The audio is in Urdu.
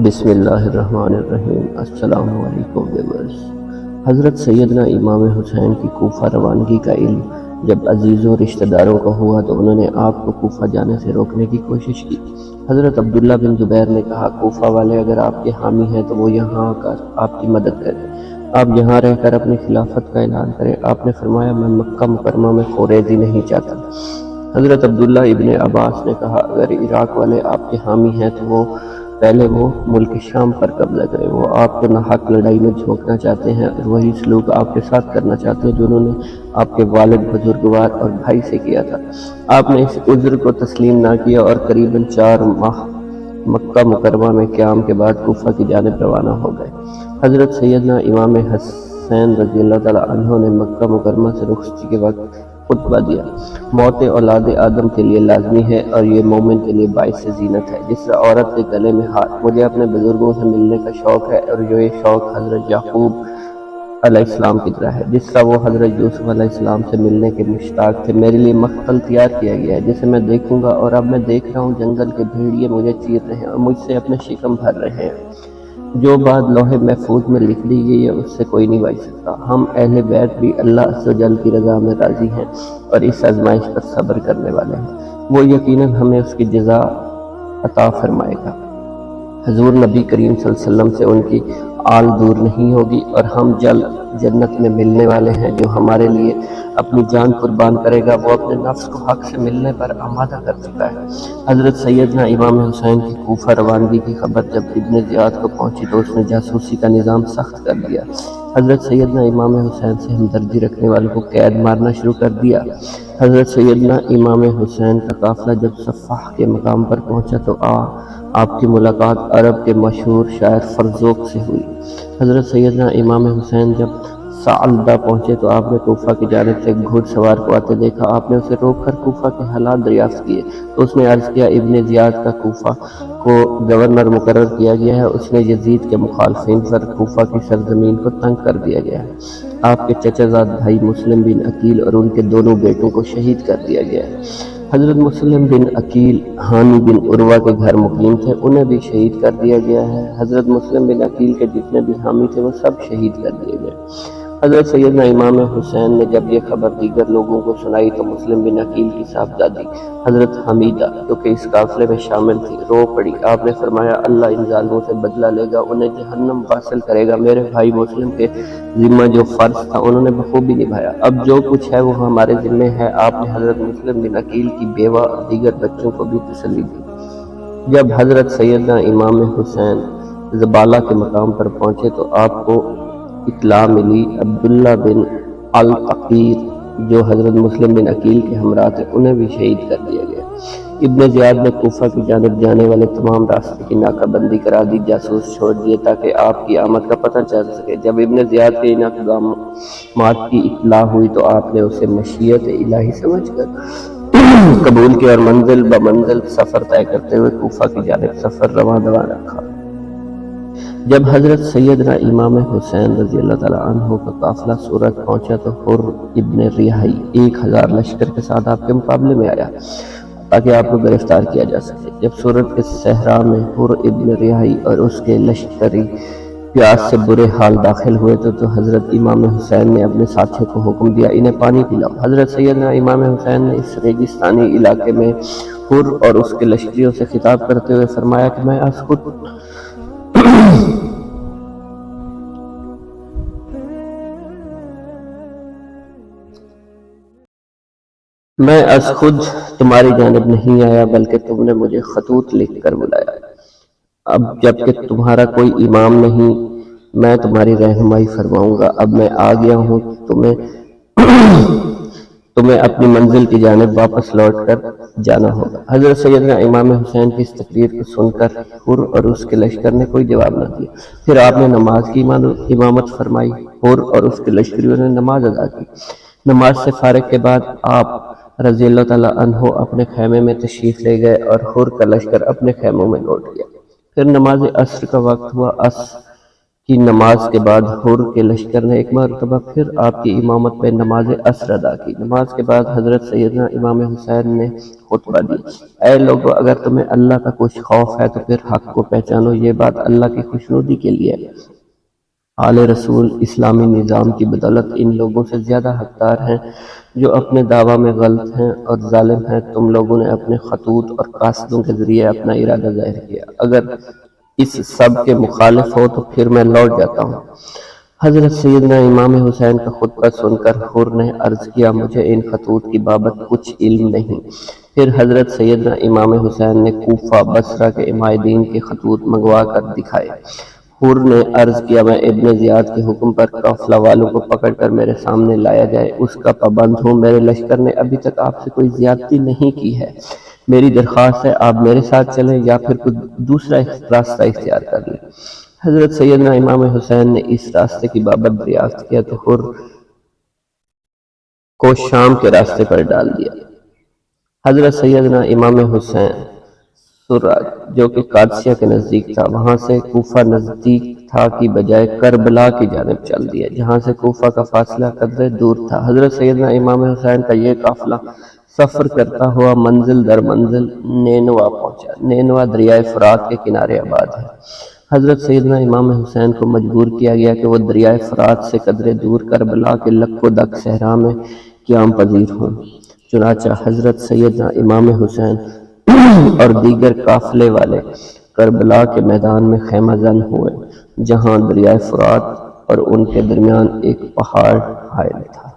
بسم اللہ الرحمن الرحیم۔ السلام علیکم ویورز۔ حضرت سیدنا امام حسین کی کوفہ روانگی کا علم جب عزیزوں رشتہ داروں کو ہوا تو انہوں نے آپ کو کوفہ جانے سے روکنے کی کوشش کی۔ حضرت عبداللہ بن زبیر نے کہا، کوفہ والے اگر آپ کے حامی ہیں تو وہ یہاں آ کر آپ کی مدد کریں، آپ یہاں رہ کر اپنی خلافت کا اعلان کریں۔ آپ نے فرمایا، میں مکہ مکرمہ میں خوریزی نہیں چاہتا۔ حضرت عبداللہ ابن عباس نے کہا، اگر عراق والے آپ کے حامی ہیں تو پہلے وہ ملک شام پر قبضہ کریں۔ وہ آپ کو ناحق لڑائی میں جھونکنا چاہتے ہیں اور وہی سلوک آپ کے ساتھ کرنا چاہتے ہیں جو انہوں نے آپ کے والد، بزرگوار اور بھائی سے کیا تھا۔ آپ نے اس عذر کو تسلیم نہ کیا اور قریباً 4 ماہ مکہ مکرمہ میں قیام کے بعد کوفہ کی جانب روانہ ہو گئے۔ حضرت سیدنا امام حسین رضی اللہ تعالیٰ عنہ نے مکہ مکرمہ سے رخصتی کے وقت خطبہ دیا، موت اولاد آدم کے لیے لازمی ہے اور یہ مومن کے لیے باعث زینت ہے۔ جس طرح عورت کے گلے میں ہاتھ، مجھے اپنے بزرگوں سے ملنے کا شوق ہے اور یہ شوق حضرت یعقوب علیہ السلام کی طرح ہے، جس طرح وہ حضرت یوسف علیہ السلام سے ملنے کے مشتاق تھے۔ میرے لیے مقتل تیار کیا گیا ہے جسے میں دیکھوں گا، اور اب میں دیکھ رہا ہوں جنگل کے بھیڑیے مجھے چیر رہے ہیں اور مجھ سے اپنے شکم بھر رہے ہیں۔ جو بات لوح محفوظ میں لکھ دی گئی ہے اس سے کوئی نہیں بچ سکتا۔ ہم اہل بیت بھی اللہ عز و جل کی رضا میں راضی ہیں اور اس آزمائش پر صبر کرنے والے ہیں۔ وہ یقیناً ہمیں اس کی جزا عطا فرمائے گا۔ حضور نبی کریم صلی اللہ علیہ وسلم سے ان کی آل دور نہیں ہوگی اور ہم جلد جنت میں ملنے والے ہیں۔ جو ہمارے لیے اپنی جان قربان کرے گا وہ اپنے نفس کو حق سے ملنے پر آمادہ کر چکا ہے۔ حضرت سیدنا امام حسین کی کوفہ روانگی کی خبر جب ابن زیاد کو پہنچی تو اس نے جاسوسی کا نظام سخت کر دیا۔ حضرت سیدنا امام حسین سے ہمدردی رکھنے والوں کو قید مارنا شروع کر دیا۔ حضرت سیدنا امام حسین کا قافلہ جب صفاح کے مقام پر پہنچا تو آپ کی ملاقات عرب کے مشہور شاعر فرزوق سے ہوئی۔ حضرت سیدنا امام حسین جب صعلبہ پہنچے تو آپ نے کوفہ کی جانب سے ایک گھوڑ سوار کو آتے دیکھا۔ آپ نے اسے روک کر کوفہ کے حالات دریافت کیے تو اس نے عرض کیا، ابن زیاد کا کوفہ کو گورنر مقرر کیا گیا ہے، اس نے یزید کے مخالفین پر کوفہ کی سرزمین کو تنگ کر دیا گیا ہے۔ آپ کے چچا زاد بھائی مسلم بن عقیل اور ان کے دونوں بیٹوں کو شہید کر دیا گیا ہے۔ حضرت مسلم بن عقیل ہانی بن عروہ کے گھر مقیم تھے، انہیں بھی شہید کر دیا گیا ہے۔ حضرت مسلم بن عقیل کے جتنے بھی حامی تھے وہ سب شہید کر دیے گئے۔ حضرت سیدنا امام حسین نے جب یہ خبر دیگر لوگوں کو سنائی تو مسلم بن عقیل کی صاحبزادی حضرت حمیدہ جو کہ اس قافلے میں شامل تھی رو پڑی۔ آپ نے فرمایا، اللہ ان ظالموں سے بدلہ لے گا، انہیں جہنم واصل کرے گا۔ میرے بھائی مسلم کے ذمہ جو فرض تھا انہوں نے بخوبی نبھایا، اب جو کچھ ہے وہ ہمارے ذمہ ہے۔ آپ نے حضرت مسلم بن عقیل کی بیوہ اور دیگر بچوں کو بھی تسلی دی۔ جب حضرت سیدنا امام حسین زبالہ کے مقام پر پہنچے تو آپ کو اطلاع ملی عبداللہ بن العقیر جو حضرت مسلم بن عقیل کے ہمراہ تھے انہیں بھی شہید کر دیا گیا۔ ابن زیاد نے کوفہ کی جانب جانے والے تمام راستے کی ناکہ بندی کرا دی، جاسوس چھوڑ دیے تاکہ آپ کی آمد کا پتہ چل سکے۔ جب ابن زیاد کے ان اقدامات کی اطلاع ہوئی تو آپ نے اسے مشیت الہی سمجھ کر قبول کیا اور منزل بمنزل سفر طے کرتے ہوئے کوفہ کی جانب سفر رواں دواں رکھا۔ جب حضرت سیدنا امام حسین رضی اللہ تعالیٰ عنہ کا قافلہ سورت پہنچا تو حر ابن ریحی 1000 لشکر کے ساتھ آپ کے مقابلے میں آیا تاکہ آپ کو گرفتار کیا جا سکے۔ جب سورت کے صحرا میں حر ابن ریحی اور اس کے لشکری پیاس سے برے حال داخل ہوئے تو حضرت امام حسین نے اپنے ساتھیوں کو حکم دیا، انہیں پانی پلاؤ۔ حضرت سیدنا امام حسین نے اس ریگستانی علاقے میں حر اور اس کے لشکریوں سے خطاب کرتے ہوئے فرمایا کہ میں از خود تمہاری جانب نہیں آیا بلکہ تم نے مجھے خطوط لکھ کر بلایا۔ اب جب کہ تمہارا کوئی امام نہیں میں تمہاری رہنمائی فرماؤں گا۔ اب میں آ گیا ہوں، تمہیں اپنی منزل کی جانب واپس لوٹ کر جانا ہوگا۔ حضرت سیدنا امام حسین کی اس تقریر کو سن کر حر اور اس کے لشکر نے کوئی جواب نہ دیا۔ پھر آپ نے نماز کی امامت فرمائی، حر اور اس کے لشکریوں نے نماز ادا کی۔ نماز سے فارغ کے بعد آپ رضی اللہ تعالیٰ عنہ اپنے خیمے میں تشریف لے گئے اور حر کا لشکر اپنے خیموں میں لوٹ گیا۔ پھر نماز عصر کا وقت ہوا۔ عصر کی نماز کے بعد حر کے لشکر نے ایک مرتبہ پھر آپ کی امامت پہ نماز عصر ادا کی۔ نماز کے بعد حضرت سیدنا امام حسین نے خطبہ دی: اے لوگو، اگر تمہیں اللہ کا کچھ خوف ہے تو پھر حق کو پہچانو، یہ بات اللہ کی خوشنودی کے لیے ہے۔ آل رسول اسلامی نظام کی بدولت ان لوگوں سے زیادہ حقدار ہیں جو اپنے دعویٰ میں غلط ہیں اور ظالم ہیں۔ تم لوگوں نے اپنے خطوط اور قاصدوں کے ذریعے اپنا ارادہ ظاہر کیا، اگر اس سب کے مخالف ہو تو پھر میں لوٹ جاتا ہوں۔ حضرت سیدنا امام حسین کا خطبہ سن کر حر نے عرض کیا: مجھے ان خطوط کی بابت کچھ علم نہیں۔ پھر حضرت سیدنا امام حسین نے کوفہ، بصرہ کے عمائدین کے خطوط منگوا کر دکھائے۔ حر نے عرض کیا: میں ابن زیاد کے حکم پر قافلہ والوں کو پکڑ کر میرے سامنے لایا جائے، اس کا پابند ہوں۔ میرے لشکر نے ابھی تک آپ سے کوئی زیادتی نہیں کی ہے۔ میری درخواست ہے آپ میرے ساتھ چلیں یا پھر کوئی دوسرا راستہ اختیار کر لیں۔ حضرت سیدنا امام حسین نے اس راستے کی بابت دریافت کیا تو حر کو شام کے راستے پر ڈال دیا۔ حضرت سیدنا امام حسین سراج، جو کہ قادسیہ کے نزدیک تھا، وہاں سے کوفہ نزدیک تھا کی بجائے کربلا کی جانب چل دیا، جہاں سے کوفہ کا فاصلہ قدرے دور تھا۔ حضرت سیدنا امام حسین کا یہ قافلہ سفر کرتا ہوا منزل در منزل نینوا پہنچا۔ نینوا دریائے فرات کے کنارے آباد ہے۔ حضرت سیدنا امام حسین کو مجبور کیا گیا کہ وہ دریائے فرات سے قدرے دور کربلا کے لک و دک صحرا میں قیام پذیر ہوں۔ چنانچہ حضرت سیدنا امام حسین اور دیگر قافلے والے کربلا کے میدان میں خیمہ زن ہوئے، جہاں دریائے فرات اور ان کے درمیان ایک پہاڑ حائل تھا۔